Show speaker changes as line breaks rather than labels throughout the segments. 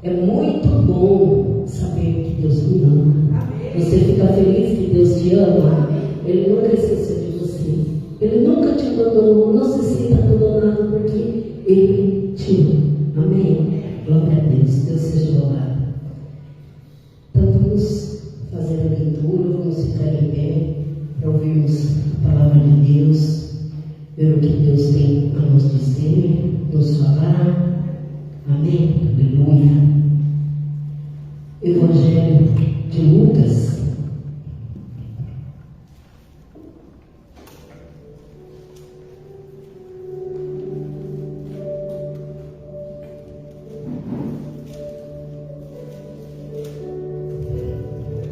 É muito bom saber que Deus me ama. Amém. Você fica feliz que Deus te ama? Amém. Ele nunca esqueceu de você. Ele nunca te abandonou. Não se sinta abandonado, porque Ele te ama. Amém? Glória a Deus. Deus seja louvado. Então vamos fazer a leitura. Vamos ficar em pé para ouvirmos a palavra de Deus. Ver o que Deus tem a nos dizer, nos falar. Amém? Aleluia. Evangelho de Lucas.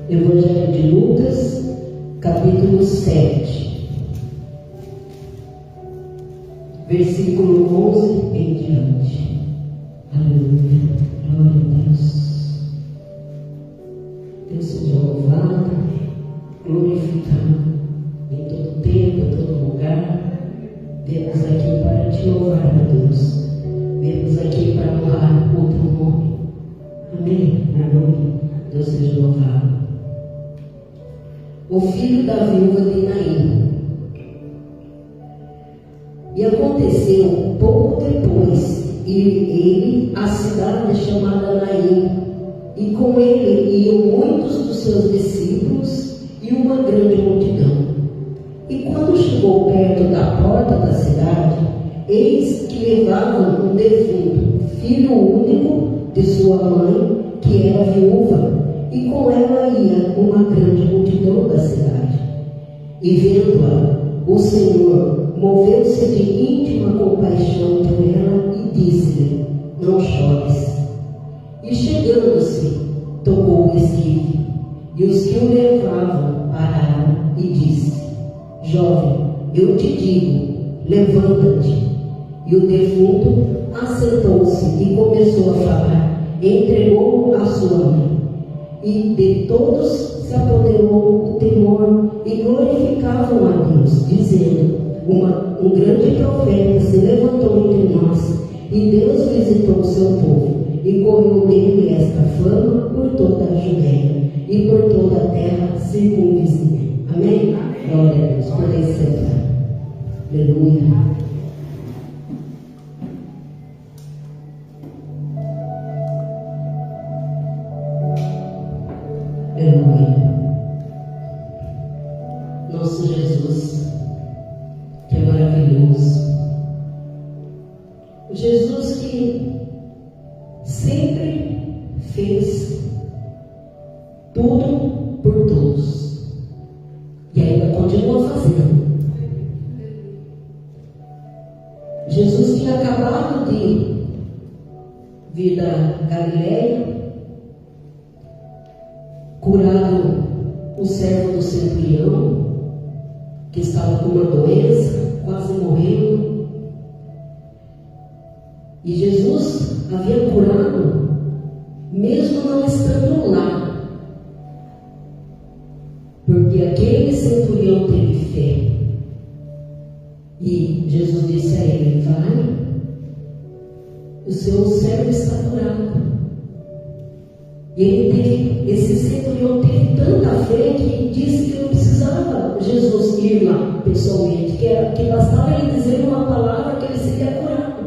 Evangelho de Lucas, capítulo 7, versículo 11 em diante. Aleluia, glória a Deus. Deus seja louvado, glorificado em todo tempo, em todo lugar. Viemos aqui para te louvar, meu Deus. Viemos aqui para honrar o teu nome. Amém, aleluia. Deus seja louvado. O filho da viúva de Naim. E aconteceu pouco depois ir ele à cidade chamada Naim, e com ele iam muitos dos seus discípulos e uma grande multidão. E quando chegou perto da porta da cidade, eis que levavam um defunto, filho único de sua mãe, que era viúva, e com ela ia uma grande multidão da cidade. E vendo-a, o Senhor moveu-se de íntima compaixão por ela e disse-lhe: não chores. E chegando-se, tocou o esquife, e os que o levavam pararam e disse: jovem, eu te digo, levanta-te. E o defunto assentou-se e começou a falar, entregou a sua mãe. E de todos se apoderou o temor e glorificavam a Deus, dizendo: um grande profeta se levantou entre nós, e Deus visitou o seu povo, e correu dele esta fama por toda a Judeia e por toda a terra circunvizinha. Amém? Glória a Deus. Podem sentar. Aleluia. Aleluia. Nosso Jesus, que é maravilhoso. O Jesus que sempre fez tudo por todos e ainda continua fazendo. Jesus tinha acabado de vir da Galileia, curado o servo do centurião, que estava com uma doença, quase morrendo. E Jesus havia curado, mesmo não estando lá, porque aquele centurião teve fé. E Jesus disse a ele: vai, o seu servo está curado. E esse centurião teve tanta fé que disse que não precisava Jesus ir lá pessoalmente, que bastava ele dizer uma palavra que ele seria curado.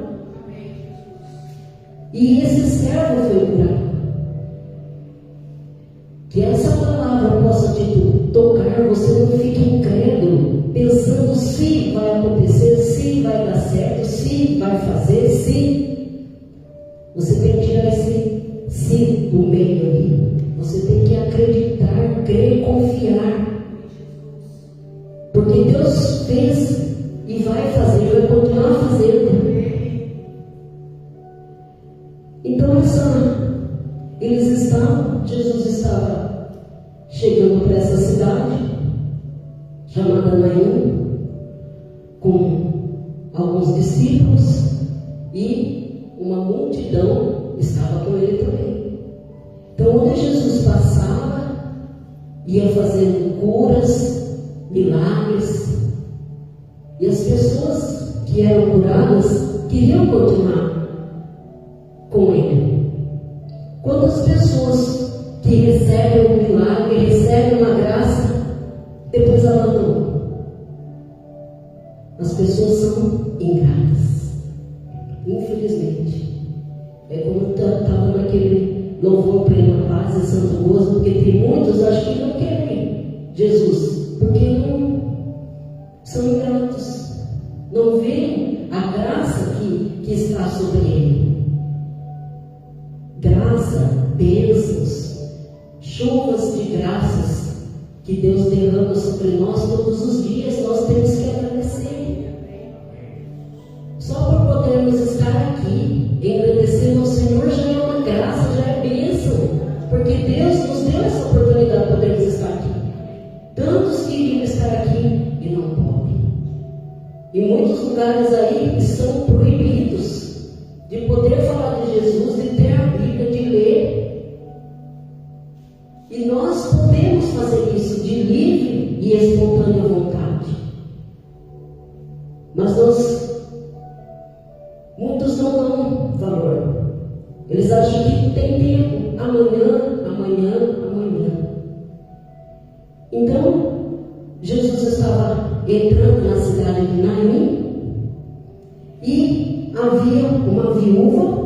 E esse servo foi curado. Que essa palavra possa te tocar, você não fique incrédulo, pensando se vai acontecer, se vai dar certo, se vai fazer, se. Você tem que tirar esse se do meio ali. Você tem que acreditar, crer, confiar. Porque Deus fez e vai fazer, vai continuar fazendo. Então Jesus estava chegando para essa cidade chamada Naim, com alguns discípulos, e uma multidão estava com ele também. Então, onde Jesus passava, ia fazendo curas, milagres, e as pessoas que eram curadas queriam continuar com ele. Quantas pessoas que recebem um milagre, recebem uma graça, depois abandonam? As pessoas são ingratas, infelizmente. É como estava naquele louvor plena paz e santo gozo, porque tem muitos, acho que não querem Jesus, porque não são ingratos, não veem a graça que está sobre ele. Graça, bênçãos, chuvas de graças que Deus derrama sobre nós todos os dias, nós temos que agradecer. Só por podermos estar aqui, agradecendo ao Senhor, já é uma graça, já é bênção, porque Deus nos deu essa oportunidade de podermos estar aqui. Tantos queriam estar aqui e não podem. Em muitos lugares aí são proibidos de poder falar de Jesus, de ter a Bíblia, de ler. E nós podemos fazer isso de livre e espontânea vontade. Mas muitos não dão valor. Eles acham que tem tempo, amanhã. Então, Jesus estava entrando na cidade de Naim e havia uma viúva.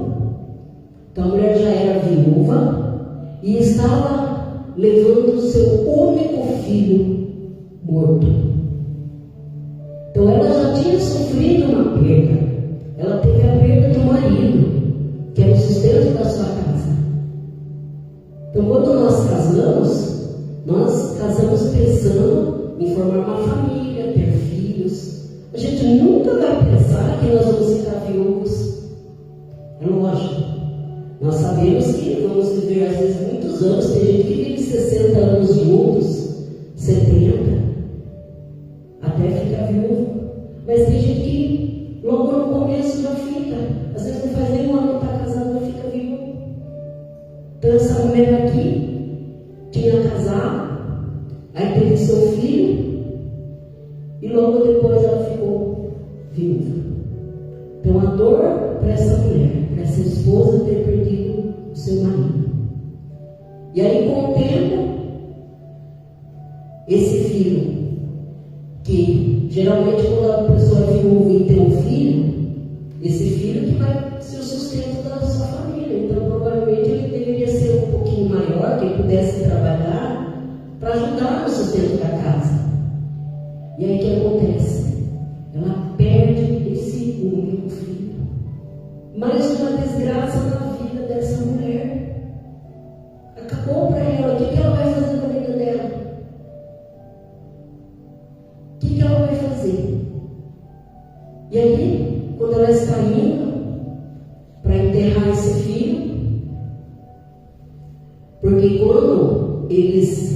Então a mulher já era viúva e estava levando o seu único filho morto. Então ela já tinha sofrido uma perda. Ela teve a perda do marido, que era o sustento da sua casa. Então quando nós casamos pensando em formar uma família, ter filhos. A gente nunca vai pensar que nós vamos ficar viúvos. É lógico. Nós sabemos que vamos viver às vezes muitos anos. Tem gente que vive 60 anos juntos, 70, até ficar viúvo. Mas tem gente que logo no começo já fica. Às vezes não faz nem um ano que está casado, já fica viúvo. Então essa mulher aqui tinha casado, aí teve seu filho e logo depois ela ficou viúva. Então a dor para essa mulher, para essa esposa ter perdido o seu marido. E aí com o tempo, esse filho, que geralmente quando a pessoa é viúva e tem um filho, esse filho que vai ser o sustento da sua família. Então provavelmente ele deveria ser um pouquinho maior, que ele pudesse trabalhar para ajudar no sustento da casa. E aí o que acontece? Ela perde esse único filho. Mais uma desgraça na vida dessa mulher. Acabou para ela. O que ela vai fazer na vida dela? O que ela vai fazer? E aí, quando ela está indo para enterrar esse filho, porque quando eles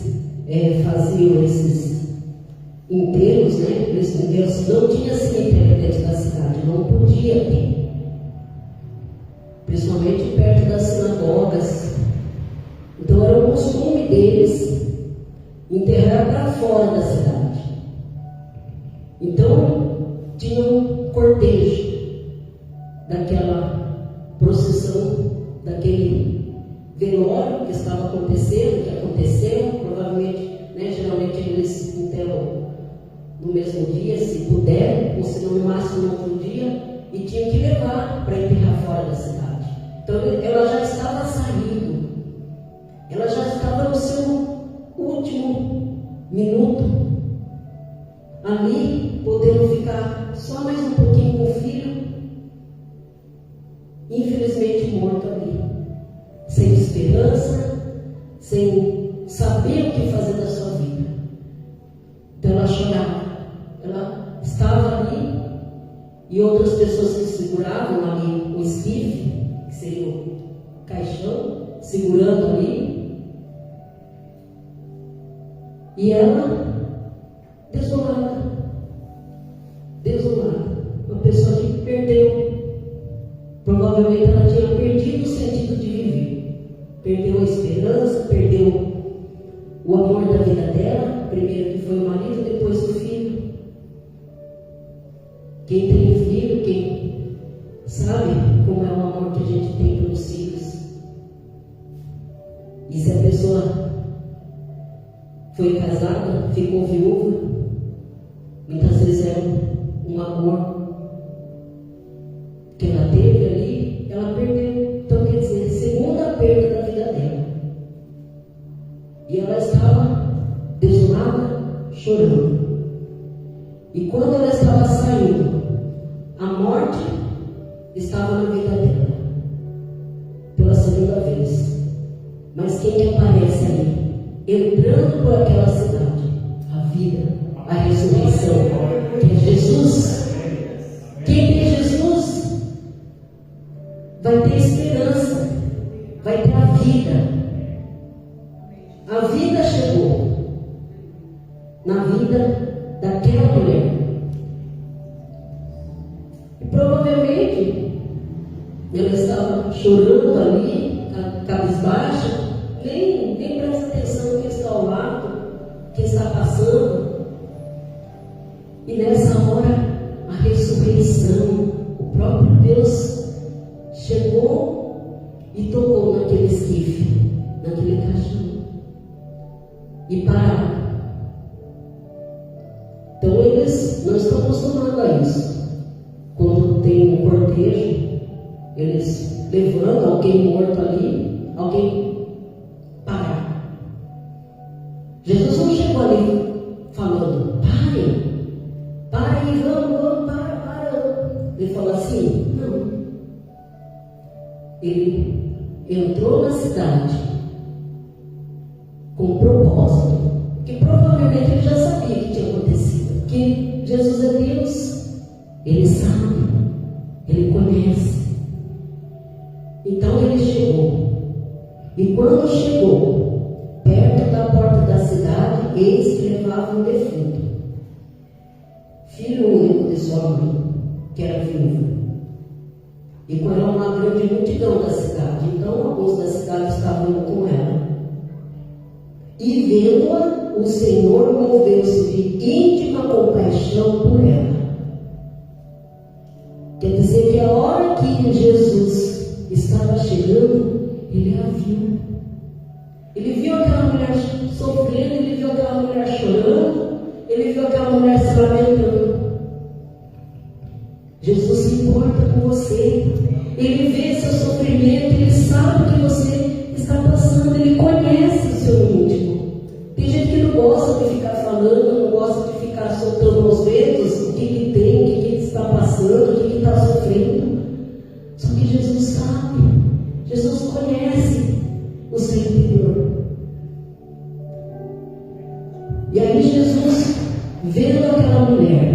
faziam esses enterros, né? Eles não tinham cemitério dentro da cidade, não podia ter, principalmente perto das sinagogas. Então era o costume deles enterrar para fora da cidade. Então tinha um cortejo daquela procissão, daquele velório que estava acontecendo, que aconteceu, provavelmente, né, geralmente eles enterram no mesmo dia, se puder, ou se não no máximo no outro dia, e tinham que levar para enterrar fora da cidade. Então ela já estava saindo, ela já estava no seu último minuto, ali, podendo ficar só mais um pouquinho com o filho, infelizmente morto ali, sem esperança, sem saber o que fazer da sua vida. Então ela chorava, ela estava ali e outras pessoas que seguravam ali o esquife, que seria o caixão, segurando ali, e ela desolada, uma pessoa que perdeu. Provavelmente ela tinha perdido o sentido de viver, perdeu a esperança, perdeu o amor da vida dela, primeiro que foi o marido, depois o filho. Quem tem filho, quem sabe como é o amor que a gente tem pelos filhos. E se a pessoa foi casada, ficou viúva, muitas vezes é um amor que ela teve ali, ela perdeu. Então, quer dizer, segunda perda da vida dela. E ela estava desolada, chorando. E quando ela estava saindo, a morte estava na vida dela, pela segunda vez. Mas quem que aparece ali? Entrando por aquela cidade, a vida, a ressurreição, que é Jesus. Quem tem Jesus vai ter esperança, vai ter a vida. A vida chegou na vida daquela mulher. E provavelmente ela estava chorando ali, cabisbaixa, nem presta atenção no que está ao lado, que está passando. E nessa hora, a ressurreição, o próprio Deus chegou e tocou naquele esquife, naquele caixão, e pararam. Então eles não estão acostumados a isso. Quando tem um cortejo, eles levantam alguém morto ali, alguém parar. Jesus não chegou ali falando, pare, vamos, para. Ele falou assim, não. Ele entrou na cidade com um propósito, que provavelmente ele já sabia que tinha acontecido, que Jesus é Deus, ele sabe, ele conhece. Então ele chegou, e quando chegou perto da porta da cidade, eis que levava um defunto, filho único de sua mãe, que era viúva, e com ela uma grande multidão da cidade. Então alguns da cidade estavam indo com ela. E vendo-a, o Senhor moveu-se de íntima compaixão por ela. Quer dizer que a hora que Jesus estava chegando, ele a viu. Ele viu aquela mulher sofrendo, ele viu aquela mulher chorando, ele viu aquela mulher se lamentando. Jesus se importa com você. Ele vê seu sofrimento, ele sabe o que você está passando, ele conhece o seu íntimo. Tem gente que não gosta de ficar falando, não gosta de ficar soltando aos ventos o que tem, o que está passando, o que está sofrendo. Só que Jesus sabe, Jesus conhece o seu interior. E aí Jesus, vendo aquela mulher,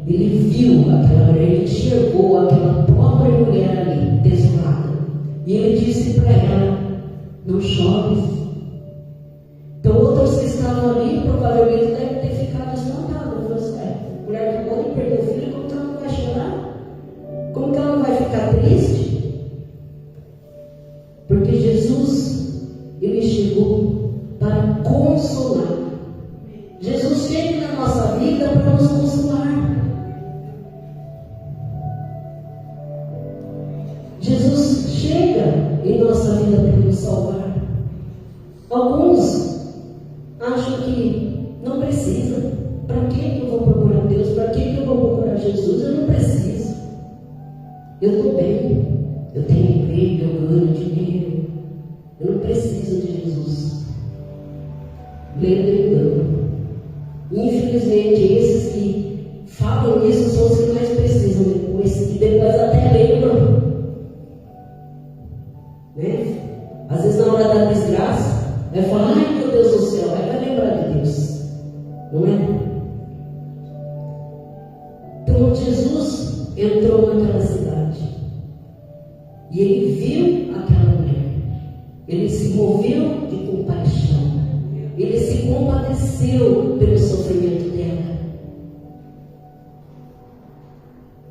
ele viu aquela mulher, ele enxergou aquela pobre mulher ali, desolada. E ele disse para ela, não chores. Então outros que estavam ali provavelmente devem ter ficado espantados. Falou assim, a mulher acabou de perder o filho, como que ela não vai chorar? Como que ela não vai ficar triste? Porque Jesus, ele chegou para consolar. Jesus chega na nossa vida para nos consolar. Jesus chega em nossa vida para nos salvar. Alguns acham que não precisa. Para que eu vou procurar Deus? Para que eu vou procurar Jesus? Eu não preciso. Eu estou bem. Eu tenho emprego, eu ganho dinheiro. Eu não preciso de Jesus. Lendo engano. Infelizmente, esses que falam isso são os que mais precisam depois. E depois até lembram. Né? Às vezes na hora da desgraça, vai falar, ai meu Deus do céu, aí vai lembrar de Deus. Não é? Então Jesus entrou naquela cidade. E ele viu aquela mulher. Ele se moveu de compaixão. Ele se compadeceu pelo sofrimento dela.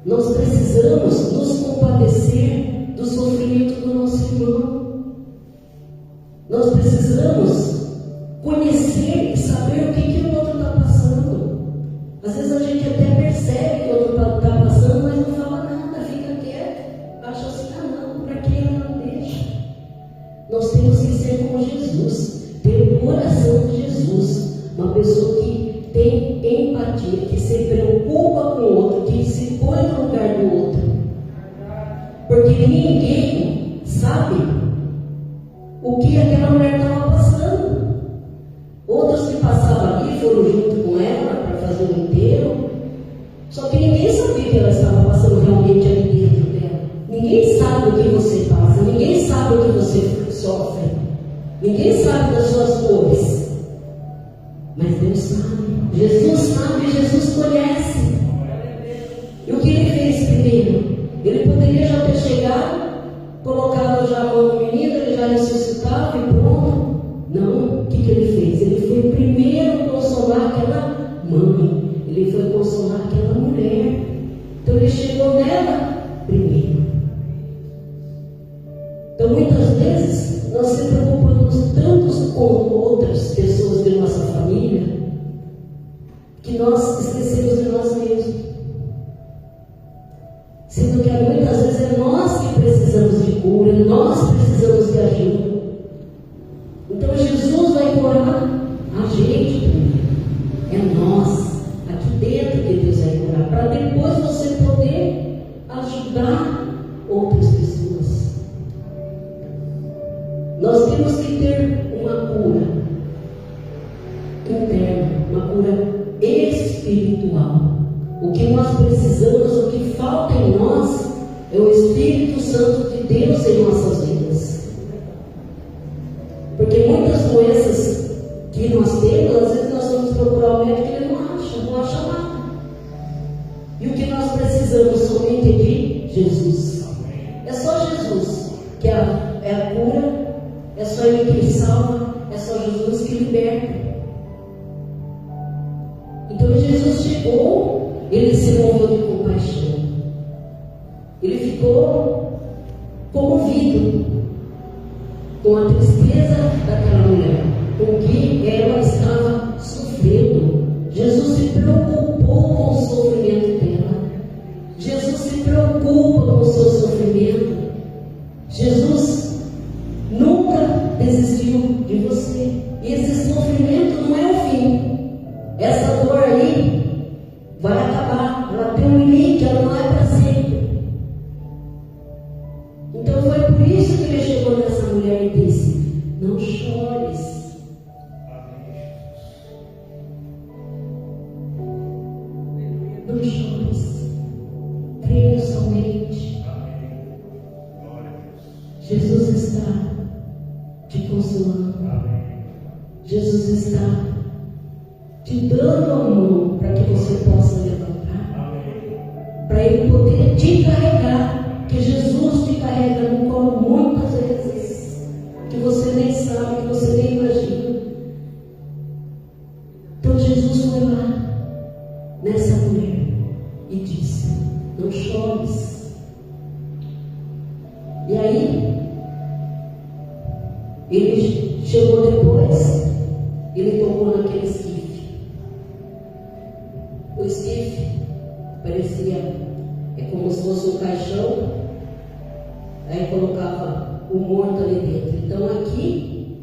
Nós precisamos nos compadecer do sofrimento do nosso irmão. Nós precisamos conhecer e saber o que o outro está passando. Às vezes a gente até percebe que o outro está passando, mas não fala nada, fica quieto. Acha assim, ah não, para que ela não deixa? Nós temos que ser como Jesus. Jesus, uma pessoa que tem empatia, que se preocupa com o outro, que se põe no lugar do outro. Porque ninguém sabe o que aquela mulher estava passando. Outros que passavam ali foram junto com ela para fazer o enterro, só que ninguém sabia que ela estava passando realmente ali dentro dela. Ninguém sabe o que você passa, ninguém sabe o que você sofre, ninguém sabe das suas dores, mas Deus sabe, Jesus conhece. E o que ele fez primeiro? Ele poderia já ter chegado, colocado já a mão no menino, ele já ressuscitava e pronto. Não, o que ele fez? Ele foi primeiro consolar aquela mãe, ele foi consolar aquela mulher. Então ele chegou nela primeiro. Então muitas vezes nós se preocupamos tanto com outras pessoas de nossa família que nós esquecemos de nós mesmos. Sendo que muitas vezes é nós que precisamos de cura, nós precisamos de ajuda. Então Jesus vai curar a gente primeiro. É nós, aqui dentro, que Deus vai curar, para depois você poder ajudar outras pessoas. Nós temos que ter uma cura interna, uma cura espiritual. O que nós precisamos, o que falta em nós, é o Espírito Santo de Deus em nossas vidas. Porque muitas doenças que nós temos, às vezes nós vamos procurar o médico e ele não acha nada. E o que nós precisamos somente de Jesus. É só Jesus que é a cura, é só Ele que salva, é só Jesus que liberta. Então Jesus chegou, Ele se moveu de compaixão. Ele ficou comovido com a tristeza daquela mulher, com o que ela estava sofrendo. Jesus se preocupou com o sofrimento dela. Jesus se preocupa com o seu sofrimento. Jesus nunca desistiu de você. E esse sofrimento não é o fim. Essa dor aí vai acabar. Ela tem um limite, ela não é para sempre. Então foi por isso que ele chegou nessa mulher e disse: não chores. Não chores. Creia somente. Jesus está te consolando. Jesus está te dando a mão para que você possa levantar. Para Ele poder te carregar. Que Jesus te carrega no colo muitas vezes, que você nem sabe, que você nem imagina. Então Jesus foi lá nessa mulher e disse: não chores. E aí ele chegou depois, ele tocou naquele esquife. O esquife parecia, como se fosse um caixão. Aí colocava o morto ali dentro. Então aqui,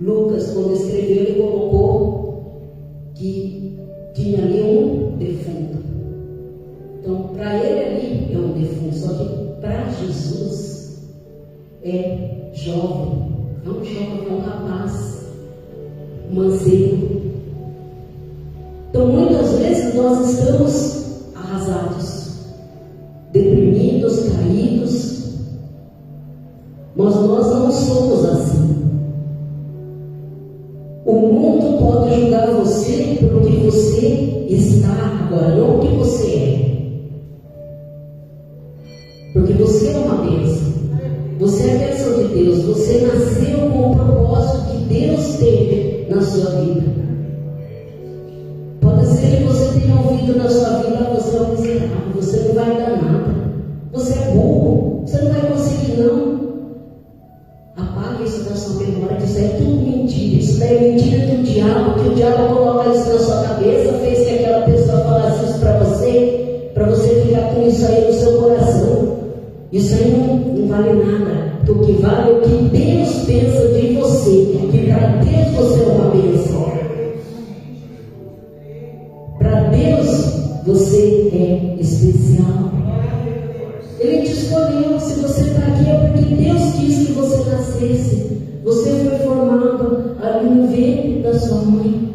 Lucas, quando escreveu, ele colocou que tinha ali um defunto. Então, para ele ali é um defunto, só que para Jesus é jovem. É um jovem, é um rapaz, um mancebo. Então, muitas vezes nós estamos arrasados, deprimidos, caídos. Mas nós não somos assim. O mundo pode julgar você pelo que você está agora, não o que você é. Porque você é uma bênção. Você é a bênção de Deus. Você nasceu com o propósito que Deus teve na sua vida. Pode ser que você tenha ouvido na sua vida: você é um miserável, você não vai dar nada, você é burro, você não vai conseguir não. Apague isso da sua memória, que isso é tudo mentira. Isso daí é mentira do diabo, que o diabo coloca isso na sua cabeça, fez que aquela pessoa falasse isso para você ficar com isso aí no seu coração. Isso aí não vale nada. O que vale é o que Deus pensa de você, que para Deus você é uma bênção. especial. Ele te escolheu. Se você está aqui é porque Deus quis que você nascesse. Você foi formado ali no ventre da sua mãe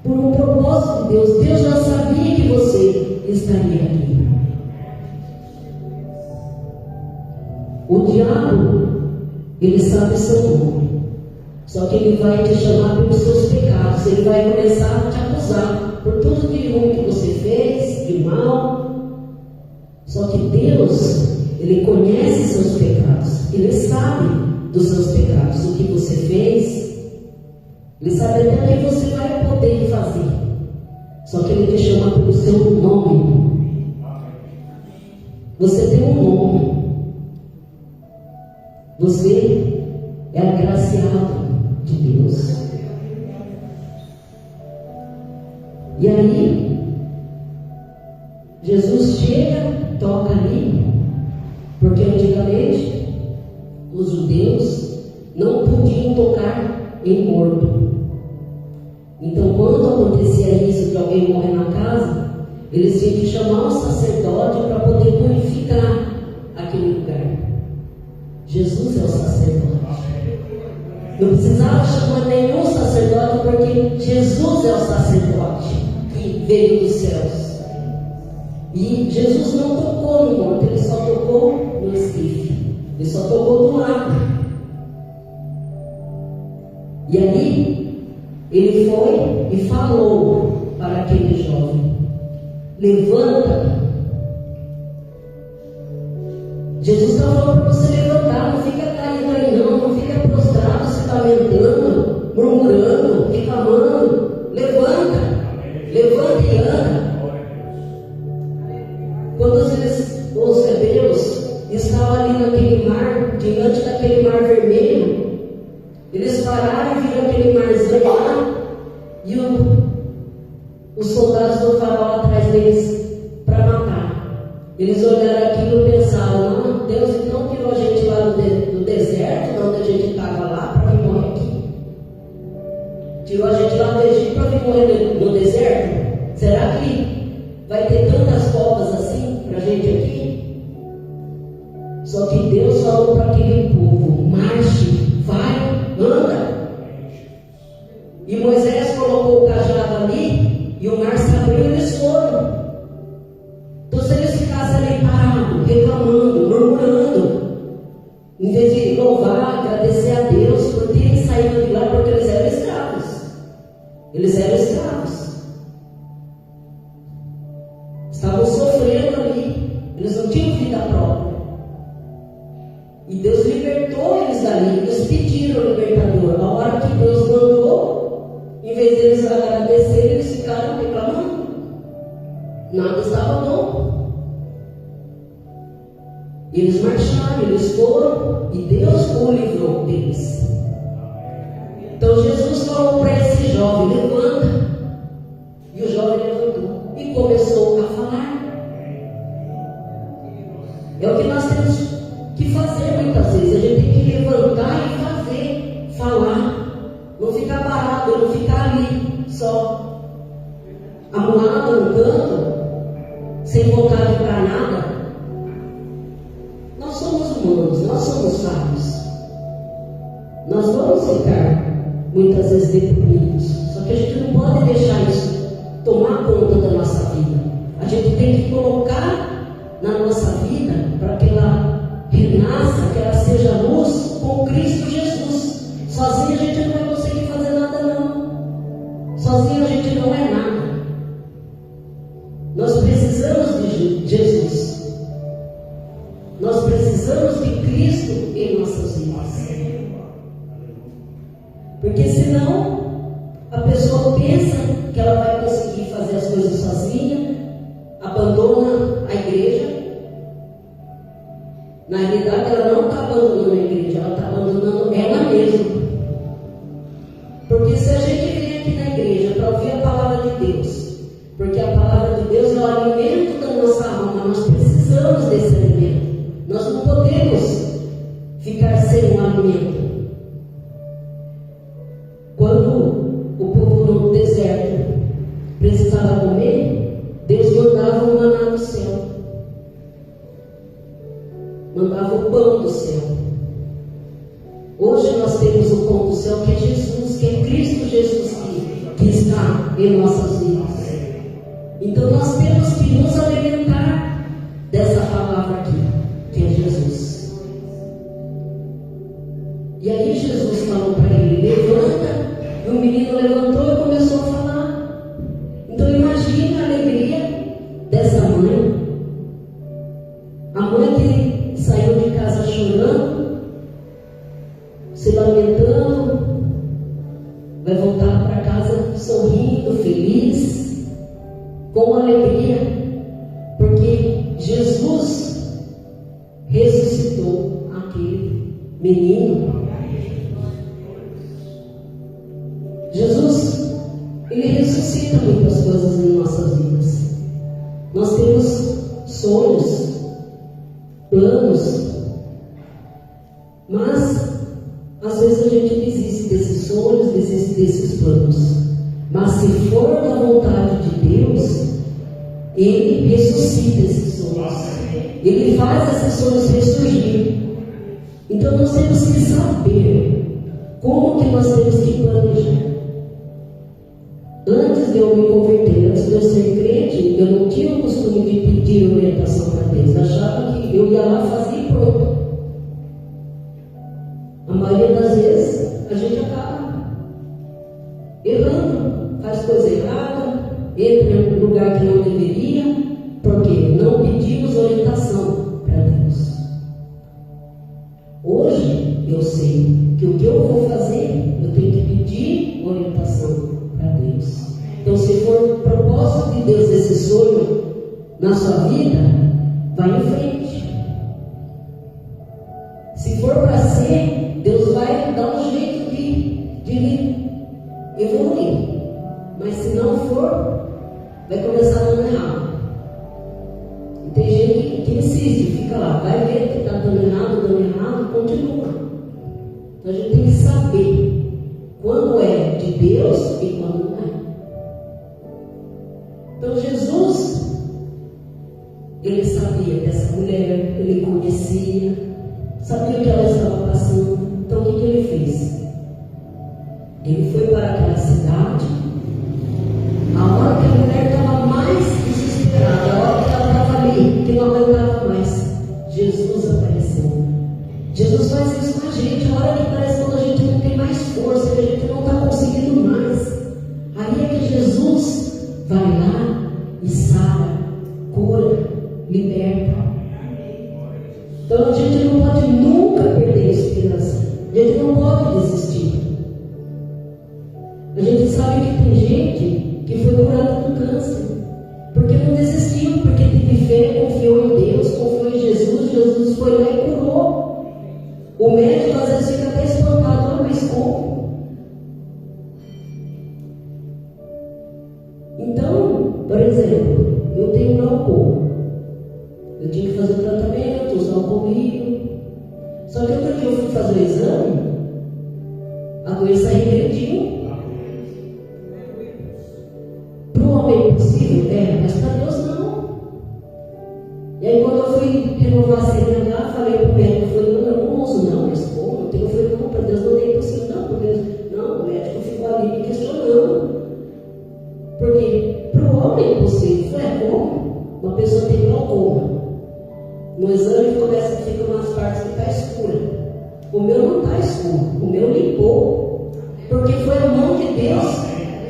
por um propósito de Deus. Deus já sabia que você estaria aqui. O diabo, ele sabe seu nome. Só que ele vai te chamar pelos seus pecados. Ele vai começar a te acusar por tudo de ruim que você fez, de mal. Só que Deus, Ele conhece seus pecados. Ele sabe dos seus pecados, o que você fez. Ele sabe até o que você vai poder fazer. Só que Ele te chama pelo seu nome. Você tem um nome. Você é agraciado de Deus. E aí, Jesus chega, toca ali, porque antigamente os judeus não podiam tocar em morto. Então, quando acontecia isso, de alguém morrer na casa, eles tinham que chamar o sacerdote para poder purificar aquele lugar. Jesus é o sacerdote. Não precisava chamar nenhum sacerdote, porque Jesus é o sacerdote que veio dos céus. E Jesus não tocou no morto, Ele só tocou no esquife. Ele só tocou do lado. E ali, Ele foi e falou para aquele jovem: levanta. Jesus está falando para você levantar. Não fica caído aí não fica prostrado, se lamentando, murmurando, reclamando. Levanta. Levanta e anda. Quando os hebreus estavam ali naquele mar, diante daquele mar vermelho, eles pararam e viram aquele marzão lá, e os soldados do faraó atrás deles para matar. Eles olharam aquilo e pensaram: Deus não tirou a gente lá do deserto, onde a gente estava lá, para vir morrer aqui. Tirou a gente lá do Egito para vir morrer no deserto? Será que vai ter tantas covas assim para a gente aqui? Só que Deus falou para aquele povo: marche, vai, anda. E Moisés colocou o cajado ali, e o mar se abriu e eles foram. Então, se eles ficassem ali parados, reclamando, murmurando, em vez de louvar, agradecer a Deus por terem saído de lá, porque eles eram escravos. Eles eram escravos. Estavam sofrendo ali. Eles não tinham vida própria. E Deus libertou eles dali. Eles pediram o libertador. A hora que Deus mandou, em vez deles agradecerem, eles ficaram reclamando. Nada estava bom. E eles marcharam, eles foram, e Deus o livrou deles. Então Jesus falou para esse jovem: levanta. E o jovem levantou e começou a falar. É o que nós temos que fazer muitas vezes. A gente tem que levantar e fazer, falar. Não ficar parado, não ficar ali só amuado no canto, sem vontade para nada. Nós somos humanos, nós somos sábios. Nós vamos ficar muitas vezes deprimidos. Só que a gente não pode deixar isso tomar conta da nossa vida. A gente tem que colocar na nossa vida para que ela renasça, que ela seja luz com Cristo Jesus. Sozinho a gente não vai conseguir fazer nada não. Sozinho a gente não é nada. Nós precisamos de Jesus. Nós precisamos de Cristo em nossas vidas. Porque senão a pessoa pensa que ela vai conseguir fazer as coisas sozinha, abandona a igreja. Na realidade, ela não está abandonando a igreja, ela está abandonando ela mesma. Porque se a gente vem aqui na igreja para ouvir a palavra de Deus, porque a palavra de Deus é o alimento da nossa alma, nós precisamos desse alimento. Nós não podemos ficar sem um alimento. Quando o povo no deserto precisava comer, Deus mandava um maná do céu. Mandava o pão do céu. Hoje nós temos o pão do céu, que é Jesus, que é Cristo Jesus que está em nossas vidas. Então nós temos que nos alimentar dessa palavra aqui, que é Jesus. E aí Jesus falou para ele: levanta. E o menino levantou e começou a falar. Então imagine a alegria dessa mãe. A mãe que saiu de casa chorando, se lamentando, vai voltar para casa sorrindo, feliz, com alegria, porque Jesus ressuscitou aquele menino. Jesus, Ele ressuscita muitas coisas em nossas vidas. Nós temos sonhos, planos, mas às vezes a gente desiste desses sonhos, desiste desses planos. Mas se for da vontade de Deus, Ele ressuscita esses sonhos. Ele faz esses sonhos ressurgir. Então nós temos que saber como que nós temos que planejar. Antes de eu me converter, antes de eu ser crente, eu não tinha o costume de pedir orientação para Deus. Achava que eu ia lá fazer e pronto. A maioria das vezes a gente acaba errando, faz coisa errada, entra em um lugar que não deveria, porque não pedimos orientação para Deus. Hoje eu sei que o que eu vou fazer, eu tenho que pedir orientação para Deus. Então, se for o propósito de Deus esse sonho na sua vida, vai em frente. Se for para ser, Deus vai dar um jeito de evoluir. Mas se não for, vai começar dando errado. E tem gente que insiste, fica lá, vai ver que está dando errado, continua. Então a gente tem que saber quando é de Deus e quando não é. Então Jesus, Ele sabia dessa mulher, Ele conhecia, sabia o que ela estava passando. Então o que Ele fez? Ele foi para aquela cidade, a hora que a mulher estava mais desesperada, a hora que ela estava ali, que não aguentava mais, Jesus apareceu. Jesus faz isso com a gente, a hora que parece quando a gente não tem mais força, que a gente não está conseguindo mais. Aí é que Jesus vai lá e sara, cura, liberta. Então a gente não pode nunca perder a esperança. A gente não pode desistir. A gente sabe que tem gente que foi curada do câncer, porque não desistiu, porque teve fé, confiou em Deus, confiou em Jesus. Jesus foi lá e curou. O médico às vezes fica até espantado, mas como? Então, por exemplo, eu tenho glaucoma. Eu tinha que fazer o tratamento, usar o colírio. Só que outro dia eu fui fazer o exame, a doença regrediu. Para o homem é possível? Mas para Deus não. E aí quando eu fui renovar a CNH, falei para o médico, eu não uso não, mas como? Eu falei, não, para Deus não é impossível, não, porque não, o médico ficou ali me questionando. Porque para o homem é impossível. Eu falei, como? Uma pessoa tem glaucoma. No exame começa a ficar umas partes que está escura. O meu não está escuro, o meu limpou. Porque foi a mão de Deus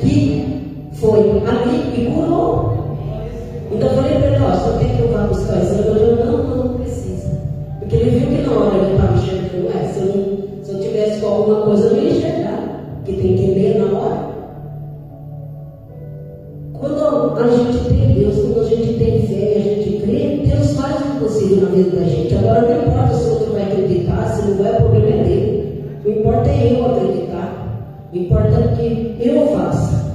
que foi ali e curou. Então eu falei para ele, só tem que eu vá buscar o exame. Eu não precisa. Porque ele viu que na hora ele estava enxergando, se eu tivesse com alguma coisa, eu não ia enxergar. Que tem que ler na hora. Quando a gente tem Deus, quando a gente tem fé, a gente crê, Deus faz o possível na vida da gente. Agora não importa se o outro vai acreditar, se não vai, o problema é dele. O que importa é eu acreditar. O importante é que eu faça.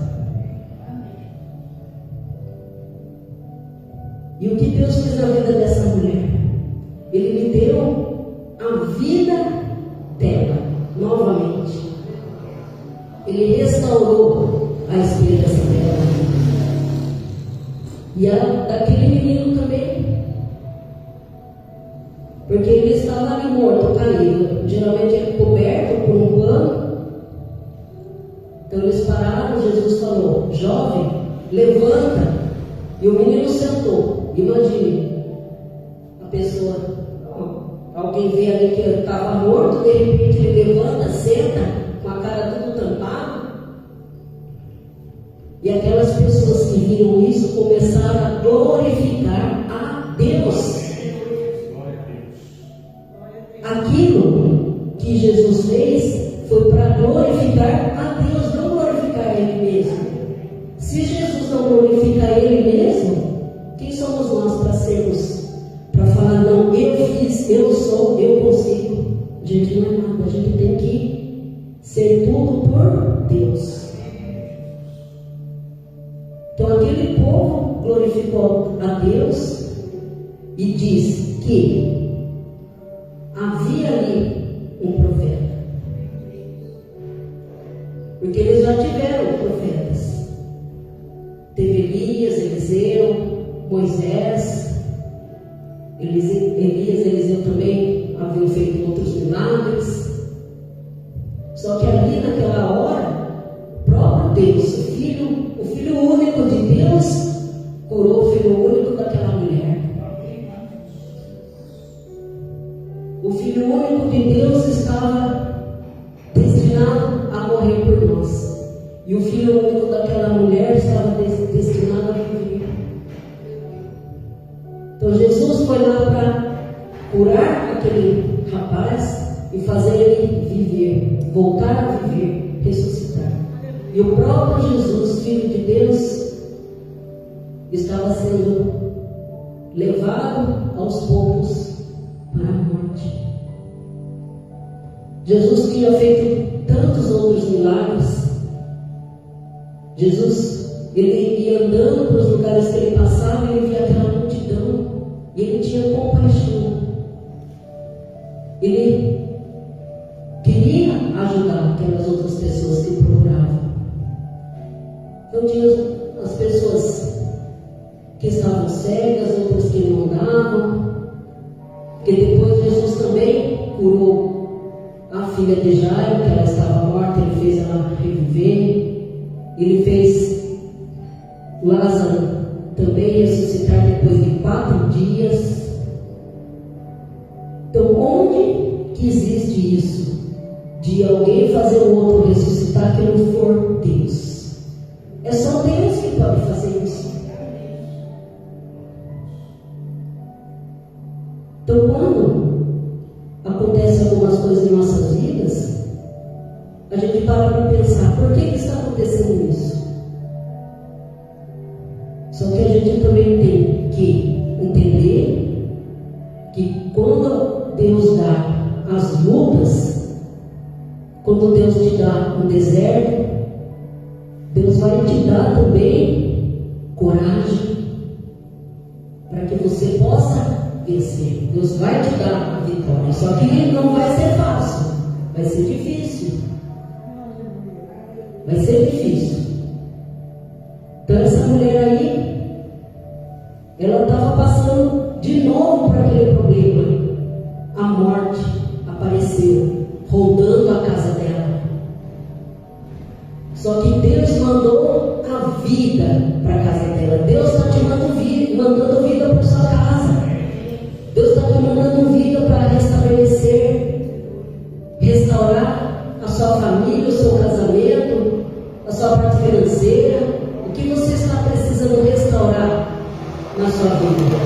E o que Deus fez na vida dessa mulher? Ele me deu a vida dela novamente. Ele restaurou a esperança dela. E a daquele menino também. Porque ele estava ali morto, caído. Geralmente ele coberto por um pano. Então eles pararam, Jesus falou: jovem, levanta. E o menino sentou. Imagine, a pessoa, alguém vê ali que estava morto, de repente ele levanta, senta, com a cara tudo tampada. E aquelas pessoas que viram isso começaram a glorificar a Deus. Aquilo que Jesus fez foi para glorificar a Deus, não glorificar Ele mesmo. Se Jesus não glorificar Ele mesmo, quem somos nós para sermos, para falar, não, eu fiz, eu sou, eu consigo? Gente, não é nada, a gente tem que ser tudo por Deus. Então aquele povo glorificou a Deus e diz que havia ali um profeta. Porque eles já tiveram profetas. Teve Elias, Eliseu, Moisés, Elias e Eliseu também haviam feito outros milagres. Só que ali naquela hora, o próprio Deus, o Filho único de Deus, curou o filho único daquela mulher. O Filho único de Deus estava destinado a morrer por nós. E o Filho único daquela mulher estava destinado a viver. Então Jesus foi lá para curar aquele rapaz e fazer ele viver, voltar a viver, ressuscitar. E o próprio Jesus, Filho de Deus, estava sendo levado aos poucos para a morte. Jesus tinha feito tantos outros milagres. Jesus, ele ia andando para os lugares que ele passava e ele via aquela multidão. E ele tinha compaixão. Ele queria ajudar aquelas outras pessoas que procuravam. Então tinha as pessoas que estavam cegas, outras que não andavam. Que depois Jesus também curou a filha de Jairo, que ela estava morta, ele fez ela reviver. Ele fez Lázaro também ressuscitar depois de 4 dias. Então, onde que existe isso? De alguém fazer o outro ressuscitar que não for Deus? É só Deus que pode fazer isso. Então, quando acontecem algumas coisas em nossas vidas, a gente para para pensar, por que está acontecendo isso? Só que a gente também tem que entender que quando Deus dá as lutas, quando Deus te dá um deserto, Deus vai te dar também coragem para que você possa vencer. Deus vai te dar a vitória. Só que não vai ser fácil, vai ser difícil. Vai ser difícil. Então essa mulher aí, ela estava passando de novo por aquele problema. A morte apareceu, rondando a casa dela. Só que Deus mandou a vida para a casa dela. Deus está te mandando vida para sua casa. Deus está te mandando vida para restabelecer, restaurar a sua família, o seu casamento, a sua parte financeira. O que você está precisando restaurar na sua vida?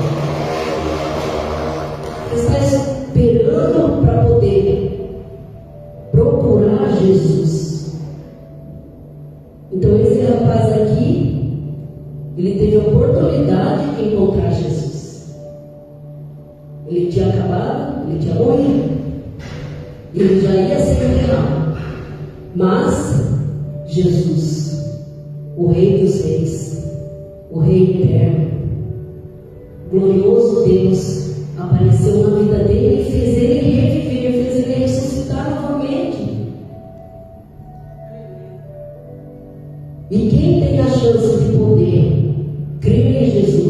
Você está esperando para poder procurar Jesus. Então esse rapaz aqui, ele teve a oportunidade de encontrar Jesus. Ele tinha acabado, ele tinha morrido, ele já ia ser enterrado. Mas Jesus, o Rei dos Reis, o Rei eterno, glorioso Deus, apareceu na vida dele e fez ele reviver, fez ele ressuscitar novamente. E quem tem a chance de poder crer em Jesus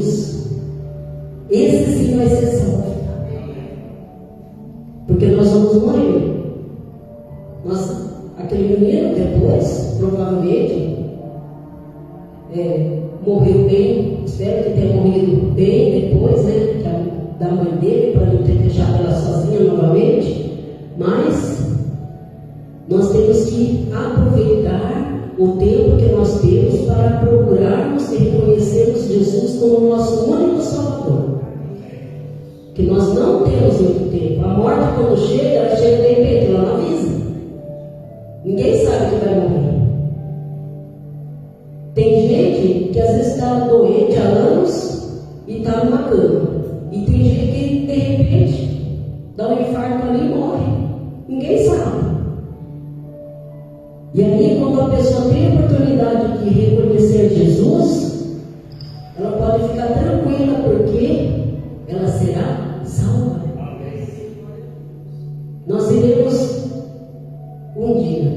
Aquele menino depois, provavelmente, morreu bem, espero que tenha morrido bem depois, né, da mãe dele, para não ter deixado ela sozinha novamente. Mas nós temos que aproveitar o tempo que nós temos para procurarmos e reconhecermos Jesus como nosso único Salvador. Que nós não temos muito tempo. A morte, quando chega, ela chega de repente, ela não avisa. Ninguém sabe que vai morrer. Tem gente que às vezes está doente há anos e está numa cama. E tem gente que de repente dá um infarto ali e morre. Ninguém sabe. E aí, quando a pessoa tem a oportunidade de reconhecer Jesus, ela pode ficar tranquila, porque ela será salva. Nós iremos um dia,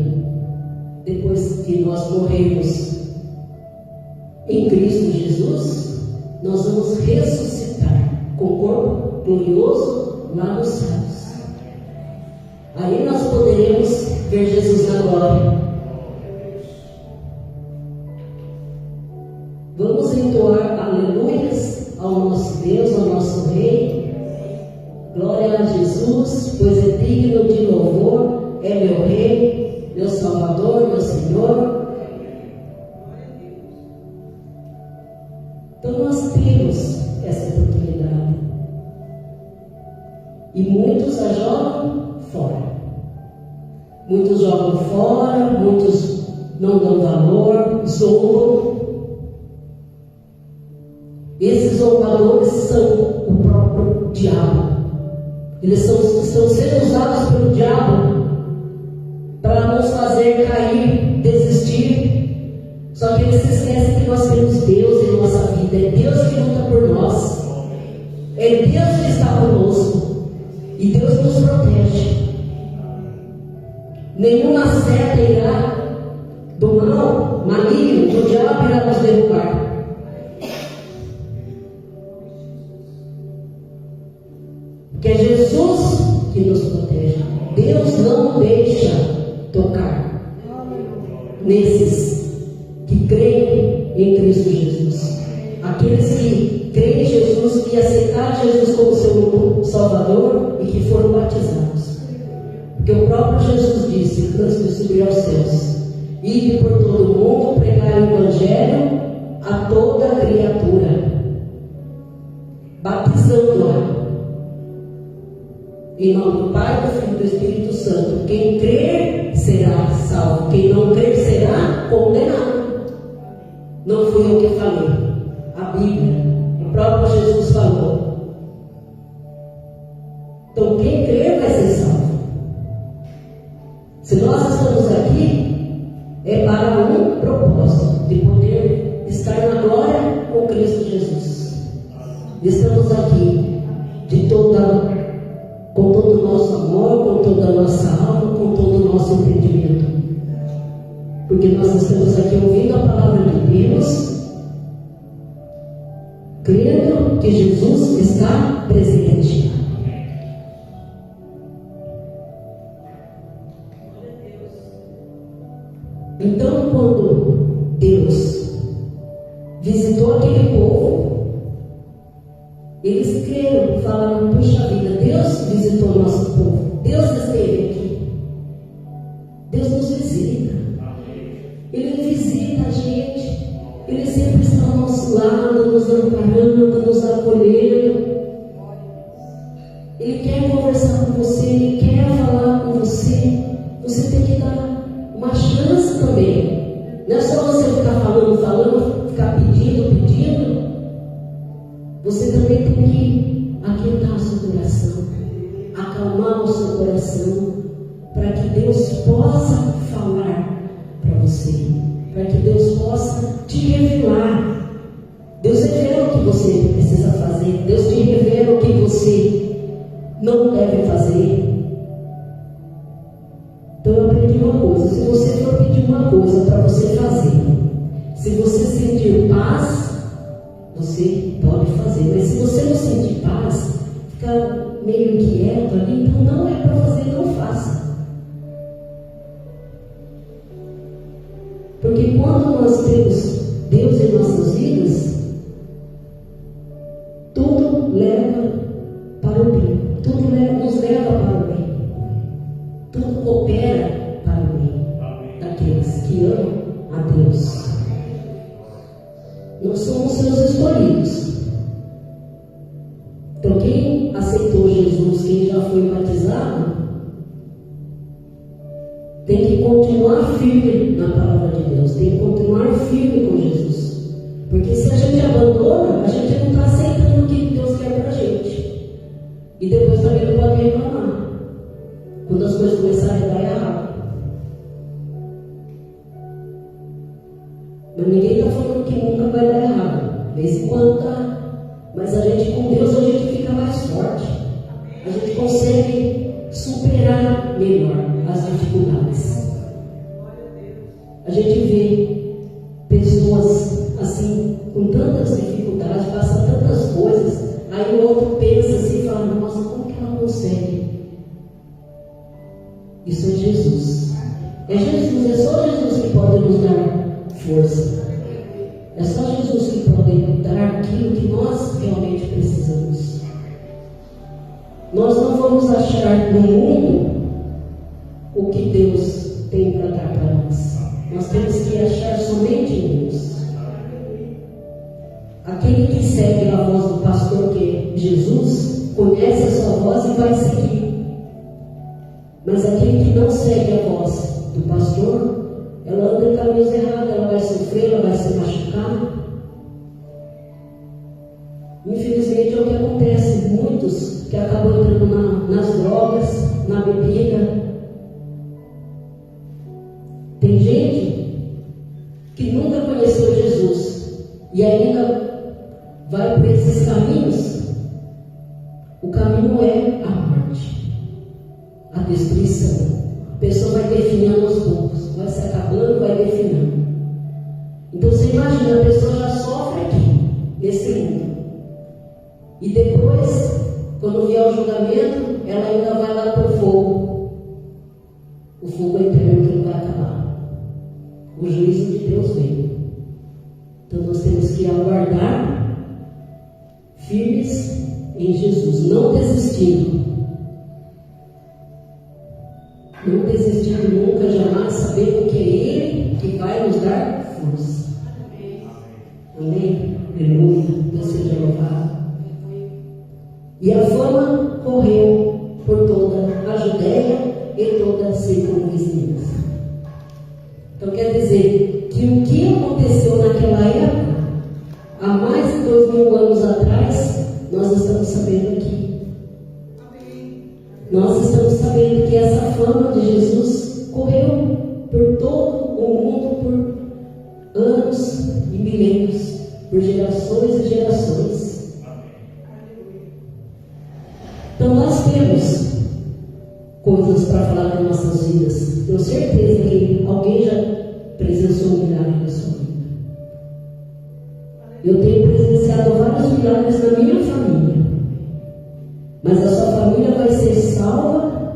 depois que nós morrermos em Cristo Jesus, nós vamos ressuscitar com o corpo glorioso lá nos céus. Aí nós poderemos ver Jesus na glória. Vamos entoar aleluias ao nosso Deus, ao nosso Rei. Glória a Jesus, pois é digno de louvor, é meu Rei, meu Salvador, meu Senhor. Então nós temos essa oportunidade. E muitos a jogam fora. Muitos jogam fora, muitos não dão valor, zombam. Esses zombadores são o próprio diabo. Eles estão sendo usados pelo diabo para nos fazer cair, desistir. Só que eles se esquecem que nós temos Deus em nossa vida. É Deus que luta por nós. É Deus que está conosco. E Deus nos protege. Nenhuma seta irá do mal, maligno, do diabo irá nos derrubar. Que é Jesus que nos protege. Deus não deixa tocar nesses que creem em Cristo Jesus. Aqueles que creem em Jesus, que aceitaram Jesus como seu Salvador e que foram batizados. Porque o próprio Jesus disse, antes de subir aos céus: ide por todo o mundo, pregar o Evangelho a toda criatura, batizando-a em nome do Pai, do Filho e do Espírito Santo. Quem crer será salvo, quem não crer será condenado. Não fui eu que falei, a Bíblia, o próprio Jesus falou. Então quem crer vai ser salvo. Se nós estamos aqui, é para um propósito, de poder estar na glória com Cristo Jesus. Estamos aqui com todo o nosso amor, com toda a nossa alma, com todo o nosso entendimento. Porque nós estamos aqui ouvindo a palavra de Deus, crendo que Jesus está presente. Então, quando Deus visitou aquele povo, eles creram, falaram: puxa vida, Deus visitou o nosso povo, Deus esteve aqui, Deus nos visita, Ele visita a gente, Ele sempre está ao nosso lado, nos amparando, nos acolhendo. Ele quer conversar com você, Ele quer falar com você. Você tem que dar uma chance também. Não é só você ficar falando, ficar pedindo. Você também tem que aquietar o seu coração, acalmar o seu coração, para que Deus possa falar para você, para que Deus possa te revelar. Deus revela o que você precisa fazer, Deus te revela o que você não deve fazer. Então eu aprendi uma coisa: se você for pedir uma coisa para você fazer, se você sentir paz, você pode fazer. Mas se você não sentir paz, ficar meio inquieto ali, então não é para fazer, não faça. Porque quando nós temos Deus em nossas vidas, tudo leva para o bem. Tudo nos leva para o bem. Tudo coopera para o bem daqueles que amam a Deus. Nós somos seus escolhidos. Então, quem aceitou Jesus, quem já foi batizado, tem que continuar firme na palavra de Deus, tem que continuar firme com Jesus. Porque se a gente abandona, a gente não está aceitando o que Deus quer para a gente. E depois também não pode reclamar quando as coisas começarem a dar errado. Mas ninguém está falando que nunca vai dar errado. De vez em quando tá. Mas a gente, com Deus, a gente fica mais forte. A gente consegue superar melhor as dificuldades. A gente vê pessoas assim, com tantas dificuldades, passa tantas coisas, aí o outro pensa assim e fala, nossa, como que ela consegue? Isso é Jesus. É Jesus, é só Jesus que pode nos dar força. É só Jesus que pode dar aquilo que nós realmente precisamos. Nós não vamos achar no mundo o que Deus tem para dar para nós. Nós temos que achar somente em Deus. Aquele que segue a voz do pastor, que é Jesus, conhece a sua voz e vai seguir. Mas aquele que não segue a voz do pastor, ela anda em caminhos errados, ela vai sofrer, ela vai se machucar. Infelizmente é o que acontece. Muitos que acabam entrando nas drogas, na bebida. Tem gente que nunca conheceu Jesus e ainda vai por esses caminhos. O caminho é a morte, a destruição. A pessoa vai definhando aos poucos, vai se acabando, vai definhando. Então você imagina, a pessoa já sofre aqui, nesse mundo. E depois, quando vier o julgamento, ela ainda vai lá para o fogo. O fogo eterno que não vai acabar. O juízo de Deus vem. Então nós temos que aguardar firmes em Jesus, não desistindo. Não desistindo nunca, jamais, sabendo que é Ele que vai nos dar força. Amém? Aleluia. Deus seja louvado. E a fama correu por toda a Judéia e toda a circunvizinhança. Então quer dizer que o que aconteceu naquela época, há mais de 2000 anos atrás, nós estamos sabendo aqui. Nós estamos sabendo que essa fama de Jesus correu por todo o mundo por anos e milênios, por gerações e gerações. Então nós temos coisas para falar nas nossas vidas. Tenho certeza que alguém já presenciou um milagre na sua vida. Eu tenho presenciado vários milagres na minha família. Mas a sua família vai ser salva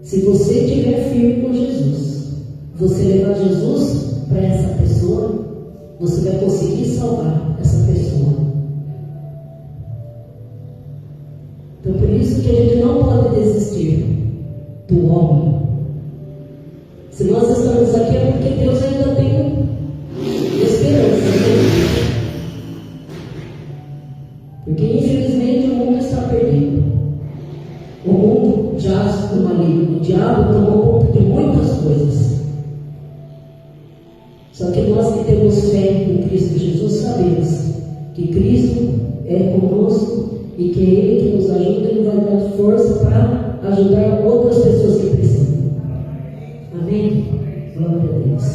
se você estiver firme com Jesus. Você levar Jesus para essa pessoa, você vai conseguir salvar essa pessoa. Então por isso que a gente não pode desistir do homem. Se nós estamos aqui é porque Deus ainda tem esperança, né? Porque infelizmente o mundo está perdido. O mundo jaz no maligno. O diabo tomou conta de muitas coisas. Só que nós que temos fé em Cristo Jesus sabemos que Cristo é conosco e que é Ele que nos ajuda e vai dar força para ajudar outras pessoas que precisam. Amém? Glória a Deus.